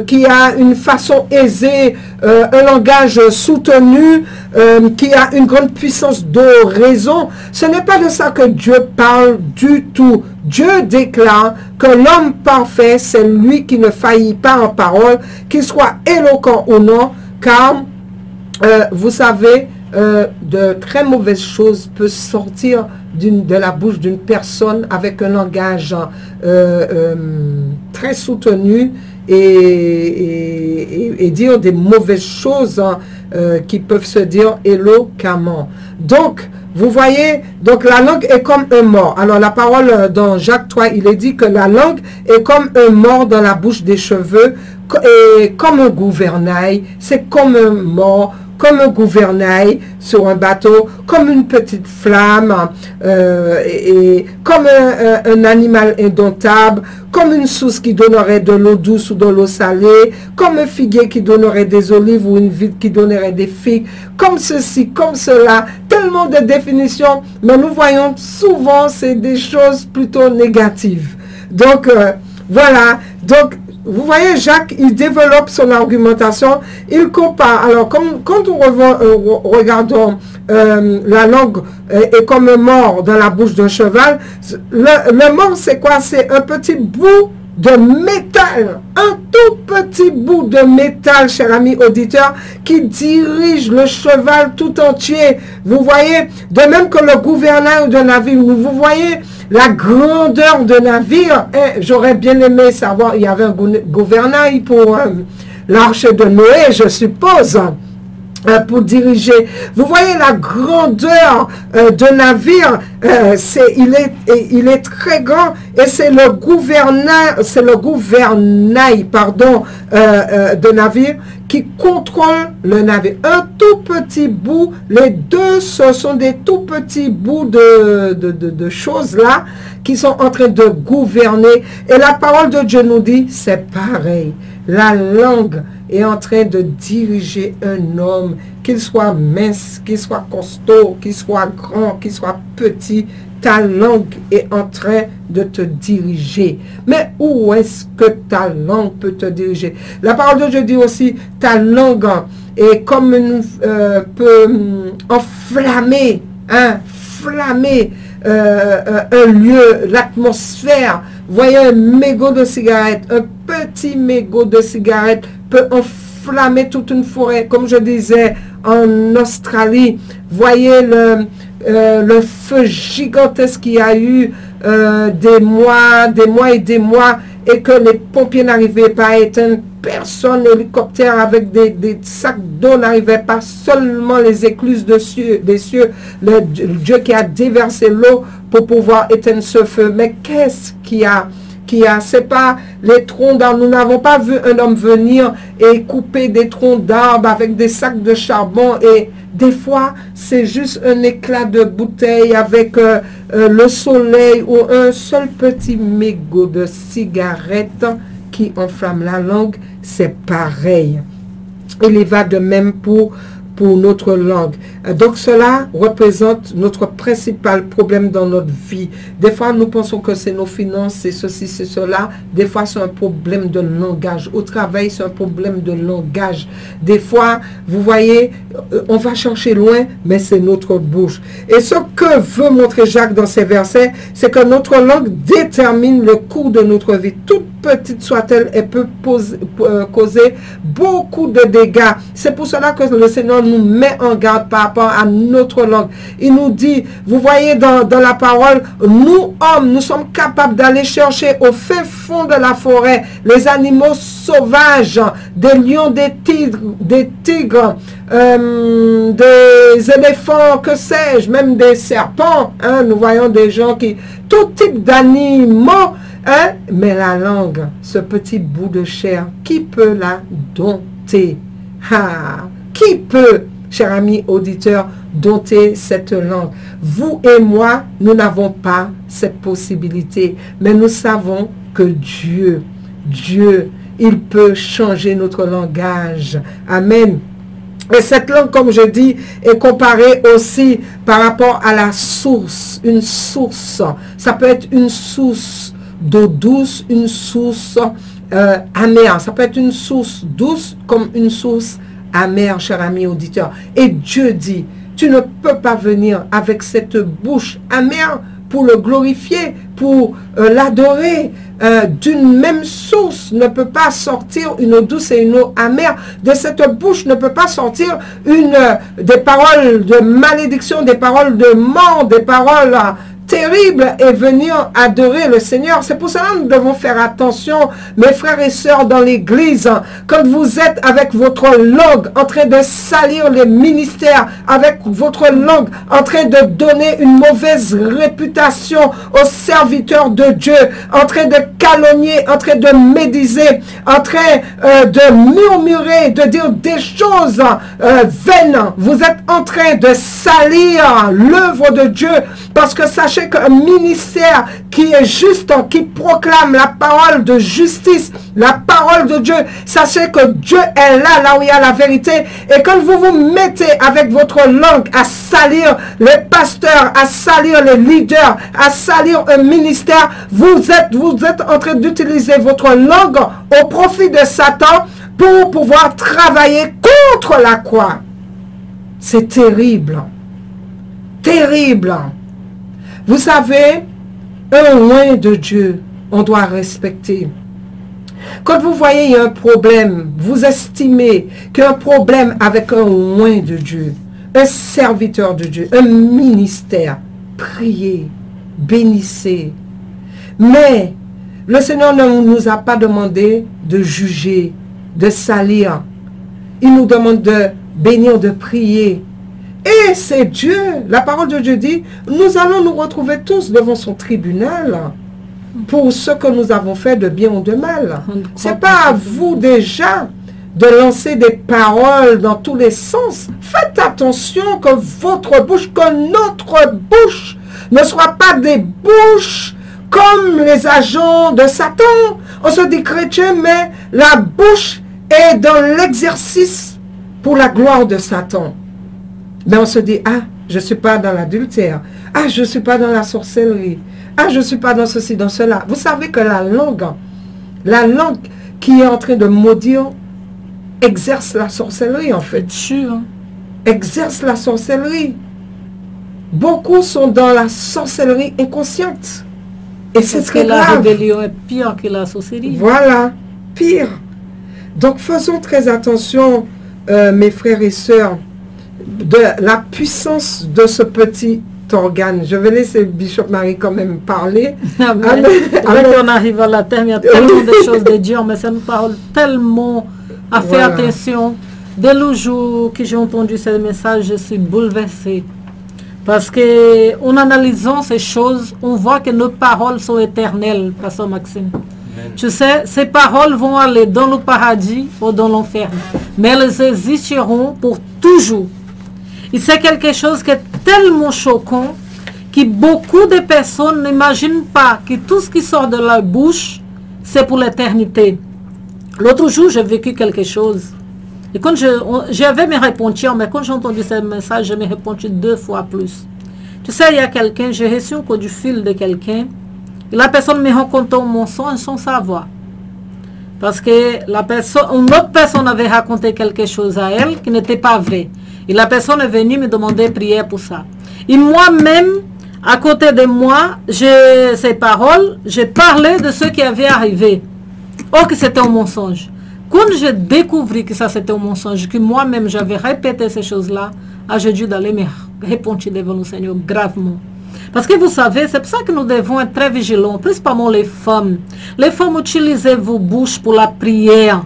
qui a une façon aisée, un langage soutenu, qui a une grande puissance de raison. Ce n'est pas de ça que Dieu parle du tout. Dieu déclare que l'homme parfait, c'est lui qui ne faillit pas en parole, qu'il soit éloquent ou non, car vous savez, de très mauvaises choses peuvent sortir de la bouche d'une personne avec un langage très soutenu et dire des mauvaises choses qui peuvent se dire éloquemment. Donc, vous voyez, donc la langue est comme un mort. Alors la parole dans Jacques 3, il est dit que la langue est comme un mort dans la bouche des cheveux, et comme un gouvernail, c'est comme un mort, comme un gouvernail sur un bateau, comme une petite flamme, et comme un animal indomptable, comme une source qui donnerait de l'eau douce ou de l'eau salée, comme un figuier qui donnerait des olives ou une vigne qui donnerait des figues, comme ceci, comme cela, tellement de définitions, mais nous voyons souvent c'est des choses plutôt négatives. Donc, voilà, donc, vous voyez, Jacques, il développe son argumentation, il compare. Alors, quand nous regardons la langue est comme un mort dans la bouche d'un cheval, le mort, c'est quoi? C'est un petit bout de métal, un tout petit bout de métal, cher ami auditeur, qui dirige le cheval tout entier. Vous voyez, de même que le gouvernail d'un navire, vous voyez la grandeur de navire. J'aurais bien aimé savoir, il y avait un gouvernail pour l'arche de Noé, je suppose. pour diriger. Vous voyez la grandeur de navire, il est très grand et c'est le gouvernail, de navire qui contrôle le navire. Un tout petit bout, les deux, ce sont des tout petits bouts de choses là qui sont en train de gouverner. Et la parole de Dieu nous dit, c'est pareil. La langue est en train de diriger un homme, qu'il soit mince, qu'il soit costaud, qu'il soit grand, qu'il soit petit. Ta langue est en train de te diriger. Mais où est-ce que ta langue peut te diriger? La parole de Dieu dit aussi, ta langue est comme peut enflammer, flammer un lieu, l'atmosphère. Voyez un mégot de cigarette, un petit mégot de cigarette peut enflammer toute une forêt. Comme je disais en Australie, voyez le feu gigantesque qu'il y a eu des mois et des mois et que les pompiers n'arrivaient pas à éteindre. Personne, hélicoptère avec des sacs d'eau n'arrivait pas, seulement les écluses des cieux, le Dieu qui a déversé l'eau pour pouvoir éteindre ce feu. Mais qu'est-ce qu'il y a, c'est pas les troncs d'arbres. Nous n'avons pas vu un homme venir et couper des troncs d'arbres avec des sacs de charbon, et des fois c'est juste un éclat de bouteille avec le soleil ou un seul petit mégot de cigarette qui enflamme la langue. C'est pareil. Il y va de même pour notre langue. Donc cela représente notre principal problème dans notre vie. Des fois nous pensons que c'est nos finances, c'est ceci, c'est cela. Des fois c'est un problème de langage. Au travail c'est un problème de langage. Des fois vous voyez, on va chercher loin, mais c'est notre bouche. Et ce que veut montrer Jacques dans ces versets, c'est que notre langue détermine le cours de notre vie. Toute petite soit-elle, elle peut causer beaucoup de dégâts. C'est pour cela que le Seigneur nous met en garde par rapport à notre langue. Il nous dit, vous voyez dans la parole, nous hommes, nous sommes capables d'aller chercher au fin fond de la forêt les animaux sauvages, des lions, des tigres, des éléphants, que sais-je, même des serpents. Nous voyons des gens qui, tout type d'animaux. Mais la langue, ce petit bout de chair, qui peut la dompter? Qui peut, cher ami auditeur, dompter cette langue? Vous et moi, nous n'avons pas cette possibilité, mais nous savons que Dieu, il peut changer notre langage. Amen. Et cette langue, comme je dis, est comparée aussi par rapport à la source. Une source, ça peut être une source d'eau douce, une source amère. Ça peut être une source douce comme une source amère, cher ami auditeur. Et Dieu dit, tu ne peux pas venir avec cette bouche amère pour le glorifier, pour l'adorer. D'une même source ne peut pas sortir une eau douce et une eau amère. De cette bouche ne peut pas sortir des paroles de malédiction, des paroles de mort, des paroles terrible et venir adorer le Seigneur. C'est pour cela que nous devons faire attention, mes frères et sœurs dans l'église, quand vous êtes avec votre langue en train de salir les ministères, avec votre langue en train de donner une mauvaise réputation aux serviteurs de Dieu, en train de calomnier, en train de médiser, en train de murmurer, de dire des choses vaines. Vous êtes en train de salir l'œuvre de Dieu, parce que sachez qu'un ministère qui est juste, qui proclame la parole de justice, la parole de Dieu, sachez que Dieu est là où il y a la vérité. Et quand vous vous mettez avec votre langue à salir les pasteurs, à salir les leaders, à salir un ministère, vous êtes en train d'utiliser votre langue au profit de Satan pour pouvoir travailler contre la croix. C'est terrible. Terrible. Vous savez, un loin de Dieu, on doit respecter. Quand vous voyez il y a un problème, vous estimez qu'il y a un problème avec un loin de Dieu, un serviteur de Dieu, un ministère, priez, bénissez. Mais le Seigneur ne nous a pas demandé de juger, de salir. Il nous demande de bénir, de prier. Et c'est Dieu, la parole de Dieu dit, nous allons nous retrouver tous devant son tribunal pour ce que nous avons fait de bien ou de mal. C'est pas à vous déjà de lancer des paroles dans tous les sens. Faites attention que votre bouche, que notre bouche ne soit pas des bouches comme les agents de Satan. On se dit chrétien, mais la bouche est dans l'exercice pour la gloire de Satan. Mais on se dit, ah, je ne suis pas dans l'adultère. Ah, je ne suis pas dans la sorcellerie. Ah, je ne suis pas dans ceci, dans cela. Vous savez que la langue qui est en train de maudire, exerce la sorcellerie, en fait. Exerce la sorcellerie. Beaucoup sont dans la sorcellerie inconsciente. Et c'est très grave. La rébellion est pire que la sorcellerie. Voilà, pire. Donc, faisons très attention, mes frères et sœurs, de la puissance de ce petit organe. Je vais laisser Bishop Marie quand même parler. Amen. On arrive à la terme, il y a tellement de choses de dire, mais ça nous parle tellement à faire attention. Dès le jour que j'ai entendu ce message, je suis bouleversée. Parce que en analysant ces choses, on voit que nos paroles sont éternelles, Pasteur Maxime. Amen. Tu sais, ces paroles vont aller dans le paradis ou dans l'enfer. Mais elles existeront pour toujours. Et c'est quelque chose qui est tellement choquant que beaucoup de personnes n'imaginent pas que tout ce qui sort de leur bouche, c'est pour l'éternité. L'autre jour, j'ai vécu quelque chose. Et quand j'avais mes réponses, mais quand j'ai entendu ce message, je me répondu 2 fois plus. Tu sais, il y a quelqu'un, j'ai reçu un coup du fil de quelqu'un, et la personne me racontait un mensonge sans savoir. Parce que une autre personne avait raconté quelque chose à elle qui n'était pas vrai. Et la personne est venue me demander de prier pour ça. Et moi-même, à côté de moi, j'ai ces paroles, j'ai parlé de ce qui avait arrivé. Oh, que c'était un mensonge. Quand j'ai découvert que ça c'était un mensonge, que moi-même j'avais répété ces choses-là, j'ai dû d'aller me répondre devant le Seigneur gravement. Parce que vous savez, c'est pour ça que nous devons être très vigilants, principalement les femmes. Les femmes, utilisez vos bouches pour la prière.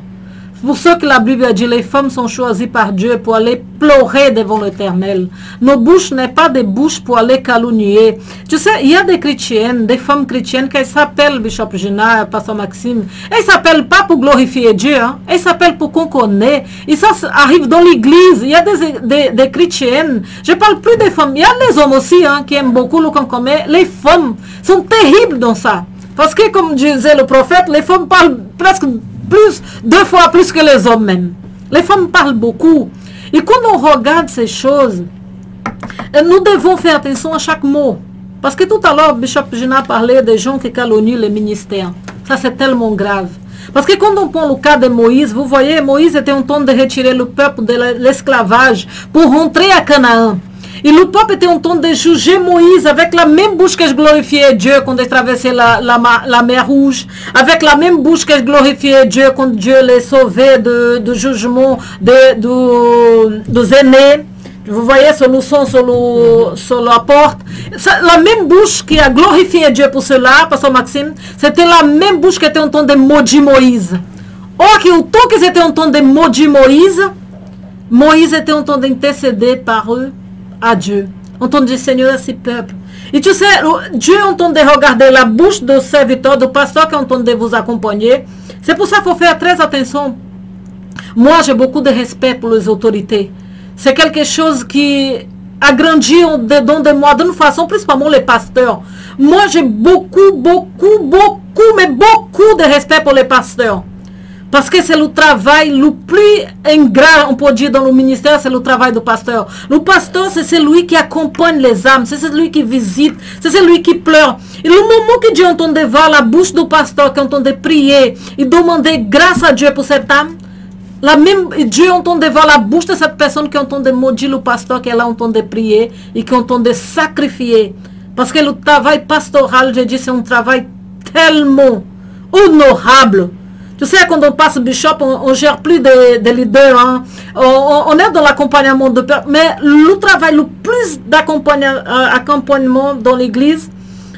Pour ce que la Bible a dit, les femmes sont choisies par Dieu pour aller pleurer devant l'Éternel. Nos bouches n'est pas des bouches pour aller calomnier. Tu sais, il y a des chrétiennes, des femmes chrétiennes qui s'appellent Bishop Gina, Pasteur Maxime. Elles ne s'appellent pas pour glorifier Dieu. Hein. Elles s'appellent pour qu'on connaisse. Et ça arrive dans l'église. Il y a des chrétiennes. Je ne parle plus des femmes. Il y a les hommes aussi hein, qui aiment beaucoup le concombre. Les femmes sont terribles dans ça. Parce que, comme disait le prophète, les femmes parlent presque 2 fois plus que les hommes même. Les femmes parlent beaucoup. Et quand on regarde ces choses, nous devons faire attention à chaque mot. Parce que tout à l'heure, Bishop Gina parlait des gens qui calomnient les ministères. Ça, c'est tellement grave. Parce que quand on prend le cas de Moïse, vous voyez, Moïse était en train de retirer le peuple de l'esclavage pour rentrer à Canaan. Et le peuple était en train de juger Moïse avec la même bouche que je glorifiais Dieu quand il traversait la mer Rouge. Avec la même bouche que je glorifiais Dieu quand Dieu les sauvait du jugement des aînés. Vous voyez ce leçon sur la porte. La même bouche qui a glorifié Dieu pour cela, Pasteur Maxime, c'était la même bouche qui était en train de maudire Moïse. Or, autant qu'ils étaient en train de maudire Moïse, Moïse était en train d'intercéder par eux à Dieu. On entend dire Seigneur à ses peuples. Et tu sais, Dieu entend de regarder la bouche de serviteur, de pasteur qui entend de vous accompagner. C'est pour ça qu'il faut faire très attention. Moi, j'ai beaucoup de respect pour les autorités. C'est quelque chose qui a grandi dedans de moi, d'une façon, principalement les pasteurs. Moi, j'ai beaucoup de respect pour les pasteurs. Parce que c'est le travail le plus ingrat, on peut dire, dans le ministère, c'est le travail du pasteur. Le pasteur, c'est celui qui accompagne les âmes, c'est celui qui visite, c'est celui qui pleure. Et le moment que Dieu entend de voir la bouche du pasteur, qui entend de prier et demander grâce à Dieu pour cette âme, Dieu entend de voir la bouche de cette personne qui entend de maudire le pasteur, qui entend de prier et qui entend de sacrifier. Parce que le travail pastoral, je dis, c'est un travail tellement honorable. Tu sais, quand on passe bishop, on ne gère plus des leaders. Hein. On est dans l'accompagnement de peuple. Mais le travail, le plus d'accompagnement dans l'église,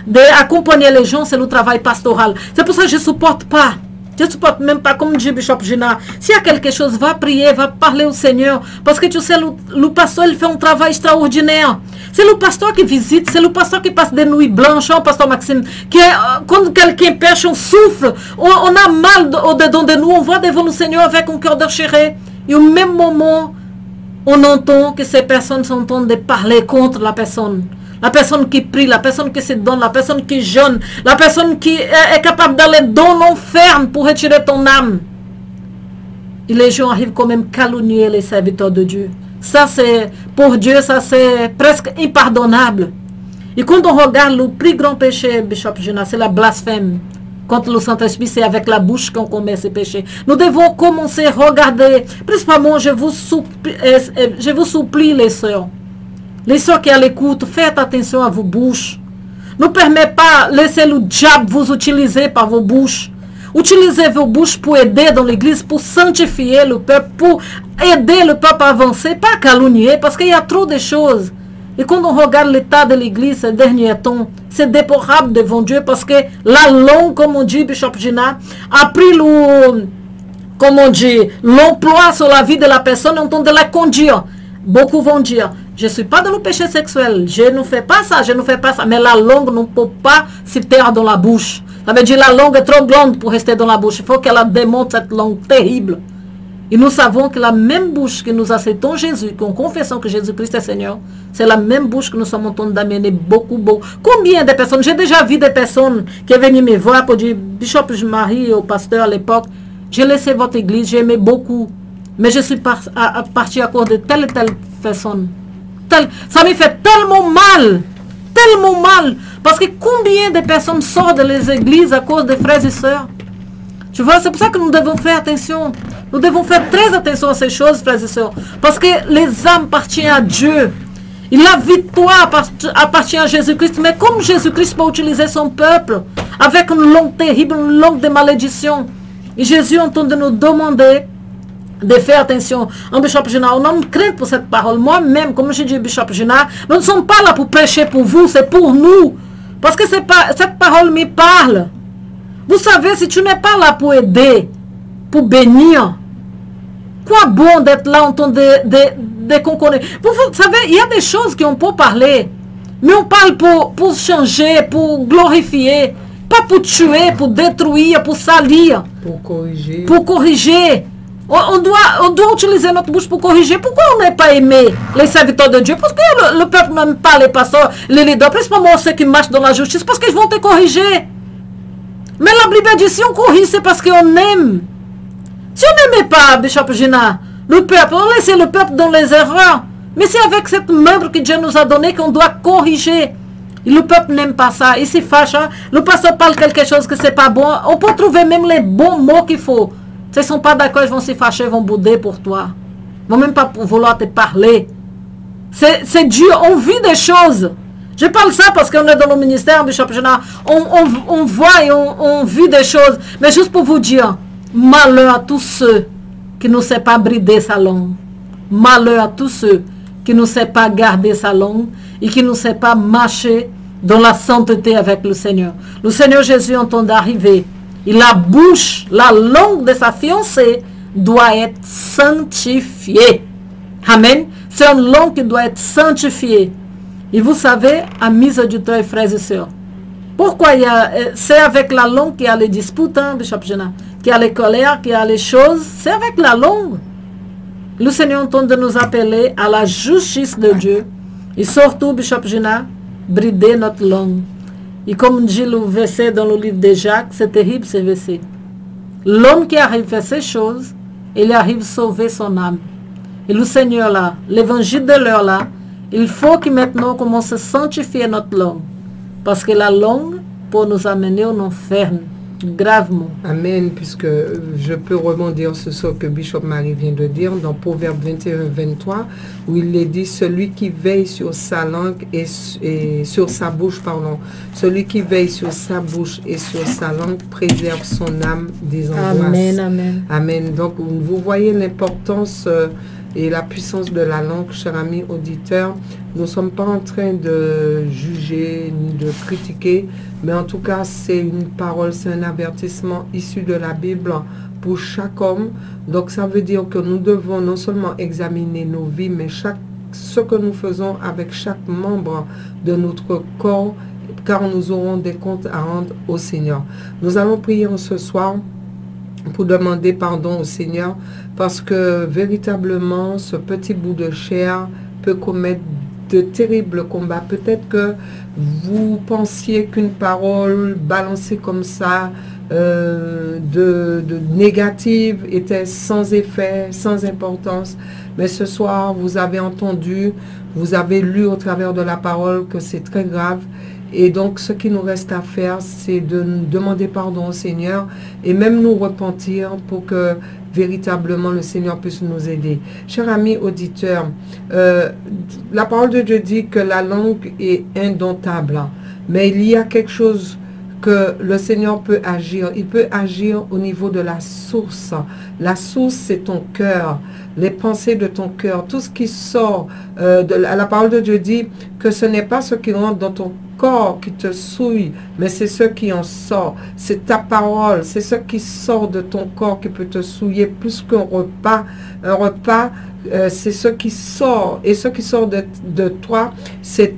d'accompagner les gens, c'est le travail pastoral. C'est pour ça que je ne supporte pas. Je ne supporte même pas, comme dit Bishop Gina, s'il y a quelque chose, va prier, va parler au Seigneur. Parce que tu sais, le pasteur, il fait un travail extraordinaire. C'est le pasteur qui visite, c'est le pasteur qui passe des nuits blanches, hein, pasteur Maxime. Quand quelqu'un pêche, on souffle, on a mal au-dedans de nous, on va devant le Seigneur avec un cœur déchiré. Et au même moment, on entend que ces personnes sont en train de parler contre la personne. La personne qui prie, la personne qui se donne, la personne qui jeûne, la personne qui est capable d'aller dans l'enfer pour retirer ton âme. Et les gens arrivent quand même calomnier les serviteurs de Dieu. Ça, c'est, pour Dieu, ça, c'est presque impardonnable. Et quand on regarde le plus grand péché, Bishop Gina, c'est la blasphème. Contre le Saint-Esprit, c'est avec la bouche qu'on commet ces péchés. Nous devons commencer à regarder. Principalement, je vous supplie, les sœurs. Les sœurs qui à l'écoute, faites attention à vos bouches. Ne permettez pas laisser le diable vous utiliser par vos bouches. Utilisez vos bouches pour aider dans l'église, pour sanctifier le peuple, pour aider le peuple à avancer, pas calomnier, parce qu'il y a trop de choses. Et quand on regarde l'état de l'église ces derniers temps, c'est déplorable devant Dieu, parce que la langue, comme on dit, Bishop Gina, a pris l'emploi sur la vie de la personne en train de la conduire. Beaucoup vont dire, je ne suis pas dans le péché sexuel, je ne fais pas ça, je ne fais pas ça. Mais la langue ne peut pas se taire dans la bouche. Ça veut dire la langue est trop grande pour rester dans la bouche. Il faut qu'elle démonte cette langue terrible. Et nous savons que la même bouche que nous acceptons Jésus, qu'on confessons que Jésus-Christ est Seigneur, c'est la même bouche que nous sommes en train d'amener beaucoup. Combien de personnes, j'ai déjà vu des personnes qui sont venues me voir pour dire, Bishop, je marie au pasteur à l'époque, j'ai laissé votre église, j'ai aimé beaucoup. Mais je suis parti à cause de telle et telle personne. Ça me fait tellement mal. Parce que combien de personnes sortent des églises à cause des frères et sœurs? Tu vois, c'est pour ça que nous devons faire attention. Nous devons faire très attention à ces choses, frères et sœurs. Parce que les âmes appartiennent à Dieu. Et la victoire appartient à Jésus-Christ. Mais comme Jésus-Christ peut utiliser son peuple avec une langue terrible, une langue de malédiction. Et Jésus est en train de nous demander de faire attention. En Bishop Gina, on a une crainte pour cette parole. Moi-même, comme je dis Bishop Gina, nous ne sommes pas là pour prêcher pour vous, c'est pour nous. Parce que cette parole me parle. Vous savez, si tu n'es pas là pour aider, pour bénir, quoi bon d'être là en train de concorder. Vous savez, il y a des choses qu'on peut parler. Mais on parle pour changer, pour glorifier. Pas pour tuer, pour détruire, pour salir. Pour corriger. On doit utiliser notre bouche pour corriger. Pourquoi on n'est pas aimé les serviteurs de Dieu? Parce que le peuple n'aime pas les pasteurs, les leaders, principalement ceux qui marchent dans la justice, parce qu'ils vont te corriger. Mais la Bible dit, si on corrige, c'est parce qu'on aime. Si on n'aimait pas, Bishop Gina, le peuple, on laissait le peuple dans les erreurs. Mais c'est avec cette membre que Dieu nous a donné qu'on doit corriger. Et le peuple n'aime pas ça, il se fâche. Hein? Le pasteur parle quelque chose que c'est pas bon. On peut trouver même les bons mots qu'il faut. S'ils ne sont pas d'accord, ils vont se fâcher, ils vont bouder pour toi. Ils ne vont même pas vouloir te parler. C'est Dieu, on vit des choses. Je parle ça parce qu'on est dans le ministère, Bishop Gina. On voit et on vit des choses. Mais juste pour vous dire, malheur à tous ceux qui ne savent pas brider sa langue. Malheur à tous ceux qui ne savent pas garder sa langue et qui ne savent pas marcher dans la sainteté avec le Seigneur. Le Seigneur Jésus entend d'arriver. Et la bouche, la langue de sa fiancée doit être sanctifiée. Amen. C'est une langue qui doit être sanctifiée. Et vous savez, amis auditeurs et frères et sœurs, pourquoi c'est avec la langue qu'il y a les disputes, hein, Bishop Gina, qu'il y a les colères, qu'il y a les choses, c'est avec la langue. Le Seigneur entend de nous appeler à la justice de Dieu. Et surtout, Bishop Gina, brider notre langue. Et comme dit le verset dans le livre de Jacques, c'est terrible ce verset. L'homme qui arrive à faire ces choses, il arrive à sauver son âme. Et le Seigneur là, l'évangile de l'heure là, il faut que maintenant commence à sanctifier notre langue. Parce que la langue peut nous amener au enfer gravement. Amen, puisque je peux rebondir sur ce que Bishop Marie vient de dire dans Proverbe 21-23, où il est dit, celui qui veille sur sa langue et sur sa bouche, pardon, celui qui veille sur sa bouche et sur sa langue préserve son âme des angoisses. Amen, amen. Amen. Donc, vous voyez l'importance et la puissance de la langue, cher ami auditeur. Nous ne sommes pas en train de juger ni de critiquer, mais en tout cas, c'est une parole, c'est un avertissement issu de la Bible pour chaque homme. Donc, ça veut dire que nous devons non seulement examiner nos vies, mais ce que nous faisons avec chaque membre de notre corps, car nous aurons des comptes à rendre au Seigneur. Nous allons prier ce soir pour demander pardon au Seigneur, parce que véritablement, ce petit bout de chair peut commettre de terribles combats. Peut-être que vous pensiez qu'une parole balancée comme ça, de négative, était sans effet, sans importance. Mais ce soir, vous avez entendu, vous avez lu au travers de la parole que c'est très grave. Et donc, ce qui nous reste à faire, c'est de demander pardon au Seigneur et même nous repentir pour que véritablement le Seigneur puisse nous aider. Chers amis auditeurs, la parole de Dieu dit que la langue est indomptable, mais il y a quelque chose que le Seigneur peut agir. Il peut agir au niveau de la source. La source, c'est ton cœur, les pensées de ton cœur, tout ce qui sort. La parole de Dieu dit que ce n'est pas ce qui rentre dans ton corps qui te souille, mais c'est ce qui en sort. C'est ta parole, c'est ce qui sort de ton corps qui peut te souiller plus qu'un repas. Un repas, c'est ce qui sort. Et ce qui sort de toi, c'est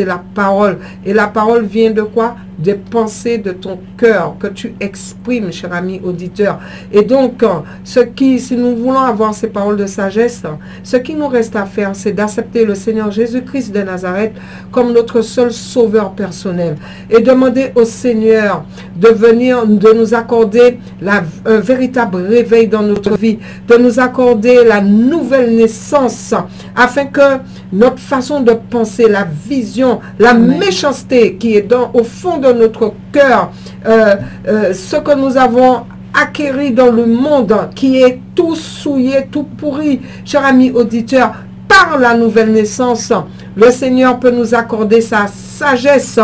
la parole. Et la parole vient de quoi? Des pensées de ton cœur que tu exprimes, cher ami auditeur. Et donc, si nous voulons avoir ces paroles de sagesse, ce qui nous reste à faire, c'est d'accepter le Seigneur Jésus-Christ de Nazareth comme notre seul sauveur personnel. Et demander au Seigneur de venir, de nous accorder un véritable réveil dans notre vie, de nous accorder la nouvelle naissance, afin que notre façon de penser, la vision, la méchanceté qui est au fond de notre cœur, ce que nous avons acquéri dans le monde, qui est tout souillé, tout pourri, cher ami auditeur, par la nouvelle naissance, le Seigneur peut nous accorder sa sagesse.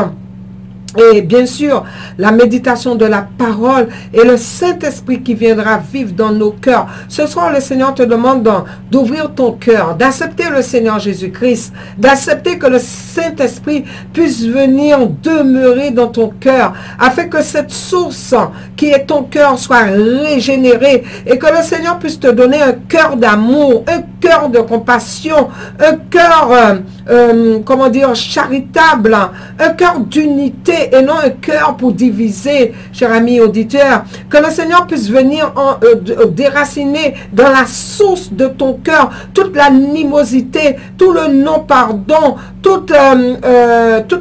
Et bien sûr, la méditation de la parole et le Saint-Esprit qui viendra vivre dans nos cœurs. Ce soir, le Seigneur te demande d'ouvrir ton cœur, d'accepter le Seigneur Jésus-Christ, d'accepter que le Saint-Esprit puisse venir demeurer dans ton cœur, afin que cette source qui est ton cœur soit régénérée et que le Seigneur puisse te donner un cœur d'amour, un cœur de compassion, un cœur, charitable, un cœur d'unité, et non un cœur pour diviser, cher ami auditeur. Que le Seigneur puisse venir déraciner dans la source de ton cœur toute l'animosité, tout le non-pardon, toutes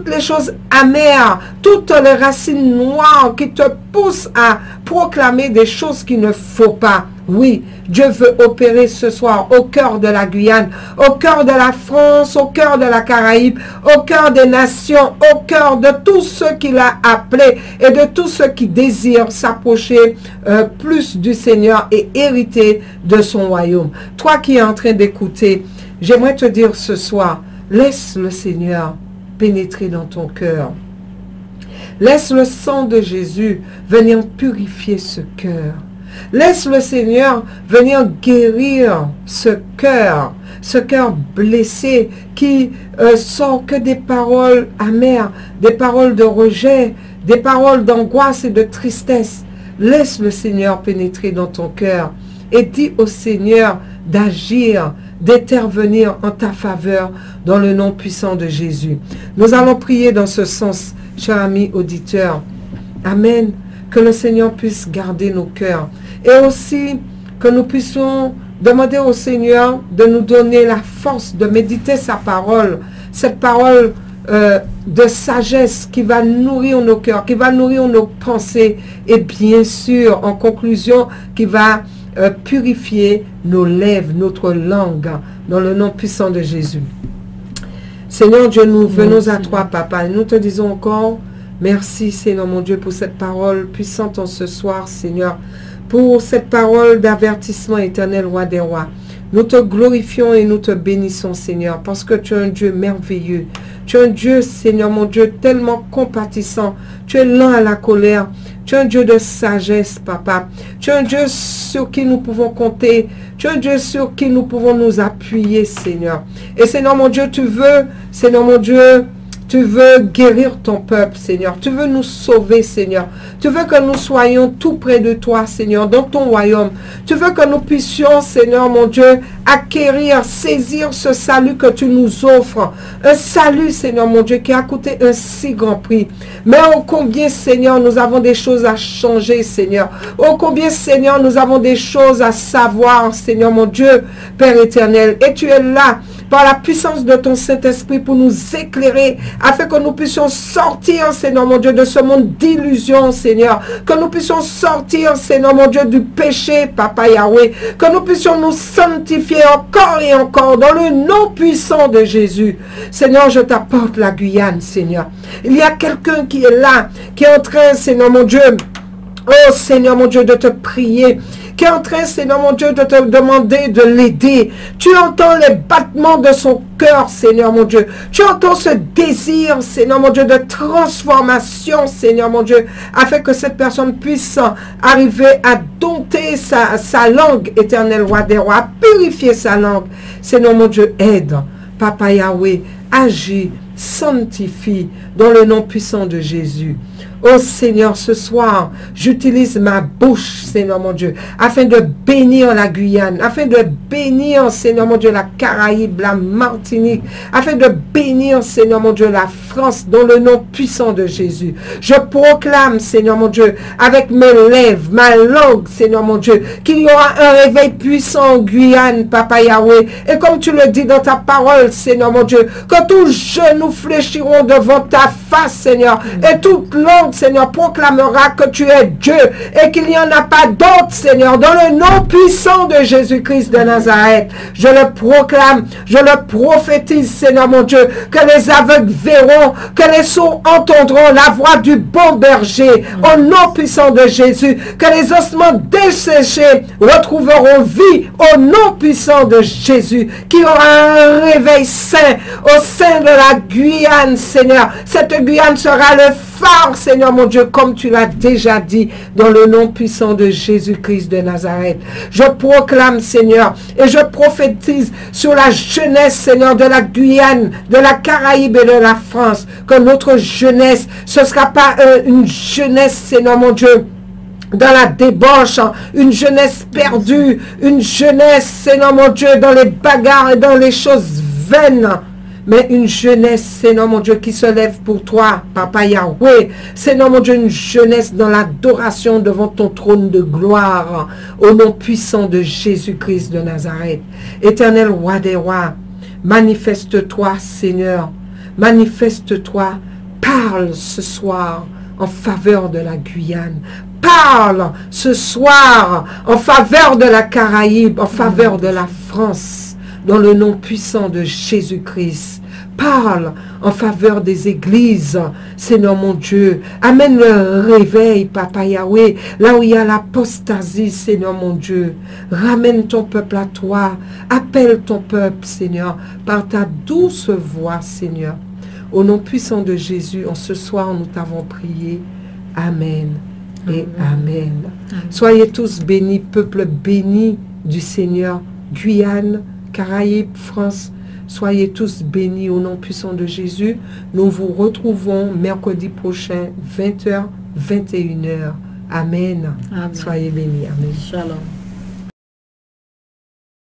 les choses amères, toutes les racines noires qui te poussent à proclamer des choses qu'il ne faut pas. Oui, Dieu veut opérer ce soir au cœur de la Guyane, au cœur de la France, au cœur de la Caraïbe, au cœur des nations, au cœur de tous ceux qu'il a appelés et de tous ceux qui désirent s'approcher plus du Seigneur et hériter de son royaume. Toi qui es en train d'écouter, j'aimerais te dire ce soir, laisse le Seigneur pénétrer dans ton cœur. Laisse le sang de Jésus venir purifier ce cœur. Laisse le Seigneur venir guérir ce cœur blessé qui sort que des paroles amères, des paroles de rejet, des paroles d'angoisse et de tristesse. Laisse le Seigneur pénétrer dans ton cœur et dis au Seigneur d'agir, d'intervenir en ta faveur dans le nom puissant de Jésus. Nous allons prier dans ce sens, cher ami auditeur. Amen. Que le Seigneur puisse garder nos cœurs. Et aussi que nous puissions demander au Seigneur de nous donner la force de méditer sa parole. Cette parole de sagesse qui va nourrir nos cœurs, qui va nourrir nos pensées. Et bien sûr, en conclusion, qui va purifier nos lèvres, notre langue, dans le nom puissant de Jésus. Seigneur Dieu, nous venons à toi, Papa, et nous te disons encore, merci Seigneur mon Dieu pour cette parole puissante en ce soir, Seigneur, pour cette parole d'avertissement éternel, roi des rois. Nous te glorifions et nous te bénissons, Seigneur, parce que tu es un Dieu merveilleux. Tu es un Dieu, Seigneur, mon Dieu, tellement compatissant. Tu es lent à la colère. Tu es un Dieu de sagesse, Papa. Tu es un Dieu sur qui nous pouvons compter. Tu es un Dieu sur qui nous pouvons nous appuyer, Seigneur. Et Seigneur, mon Dieu, tu veux, Seigneur, mon Dieu, tu veux guérir ton peuple, Seigneur. Tu veux nous sauver, Seigneur. Tu veux que nous soyons tout près de toi, Seigneur, dans ton royaume. Tu veux que nous puissions, Seigneur, mon Dieu, acquérir, saisir ce salut que tu nous offres. Un salut, Seigneur, mon Dieu, qui a coûté un si grand prix. Mais ô combien, Seigneur, nous avons des choses à changer, Seigneur. Ô combien, Seigneur, nous avons des choses à savoir, Seigneur, mon Dieu, Père éternel. Et tu es là, par la puissance de ton Saint-Esprit, pour nous éclairer, afin que nous puissions sortir, Seigneur mon Dieu, de ce monde d'illusion, Seigneur. Que nous puissions sortir, Seigneur mon Dieu, du péché, Papa Yahweh. Que nous puissions nous sanctifier encore et encore dans le nom puissant de Jésus. Seigneur, je t'apporte la Guyane, Seigneur. Il y a quelqu'un qui est là, qui est en train, Seigneur mon Dieu, oh Seigneur mon Dieu, de te prier, qui est en train, Seigneur mon Dieu, de te demander de l'aider. Tu entends les battements de son cœur, Seigneur mon Dieu. Tu entends ce désir, Seigneur mon Dieu, de transformation, Seigneur mon Dieu, afin que cette personne puisse arriver à dompter sa langue, éternel roi des rois, à purifier sa langue. Seigneur mon Dieu, aide. Papa Yahweh, agis, sanctifie dans le nom puissant de Jésus. Oh Seigneur, ce soir, j'utilise ma bouche, Seigneur mon Dieu, afin de bénir la Guyane, afin de bénir, Seigneur mon Dieu, la Caraïbe, la Martinique, afin de bénir, Seigneur mon Dieu, la France, dans le nom puissant de Jésus. Je proclame, Seigneur mon Dieu, avec mes lèvres, ma langue, Seigneur mon Dieu, qu'il y aura un réveil puissant en Guyane, Papa Yahweh. Et comme tu le dis dans ta parole, Seigneur mon Dieu, que tous genoux fléchiront devant ta face, Seigneur, et toute langue, Seigneur, proclamera que tu es Dieu et qu'il n'y en a pas d'autre, Seigneur, dans le nom puissant de Jésus-Christ de Nazareth. Je le proclame, je le prophétise, Seigneur mon Dieu, que les aveugles verront, que les sourds entendront la voix du bon berger, au nom puissant de Jésus, que les ossements desséchés retrouveront vie, au nom puissant de Jésus, qu'il y aura un réveil saint au sein de la Guyane, Seigneur. Cette Guyane sera le phare, Seigneur mon Dieu, comme tu l'as déjà dit, dans le nom puissant de Jésus-Christ de Nazareth. Je proclame, Seigneur, et je prophétise sur la jeunesse, Seigneur, de la Guyane, de la Caraïbe et de la France, que notre jeunesse, ce ne sera pas une jeunesse, Seigneur mon Dieu, dans la débauche, une jeunesse perdue, une jeunesse, Seigneur mon Dieu, dans les bagarres et dans les choses vaines, mais une jeunesse, Seigneur mon Dieu, qui se lève pour toi, Papa Yahweh. Seigneur mon Dieu, une jeunesse dans l'adoration devant ton trône de gloire, au nom puissant de Jésus-Christ de Nazareth. Éternel roi des rois, manifeste-toi, Seigneur, manifeste-toi, parle ce soir en faveur de la Guyane. Parle ce soir en faveur de la Caraïbe, en faveur de la France, dans le nom puissant de Jésus-Christ. Parle en faveur des églises, Seigneur mon Dieu. Amène le réveil, Papa Yahweh, là où il y a l'apostasie, Seigneur mon Dieu. Ramène ton peuple à toi. Appelle ton peuple, Seigneur, par ta douce voix, Seigneur. Au nom puissant de Jésus, en ce soir, nous t'avons prié. Amen et amen. Soyez tous bénis, peuple béni du Seigneur. Guyane, Caraïbes, France, soyez tous bénis au nom puissant de Jésus. Nous vous retrouvons mercredi prochain, 20h, 21h. Amen. Soyez bénis. Amen. Shalom.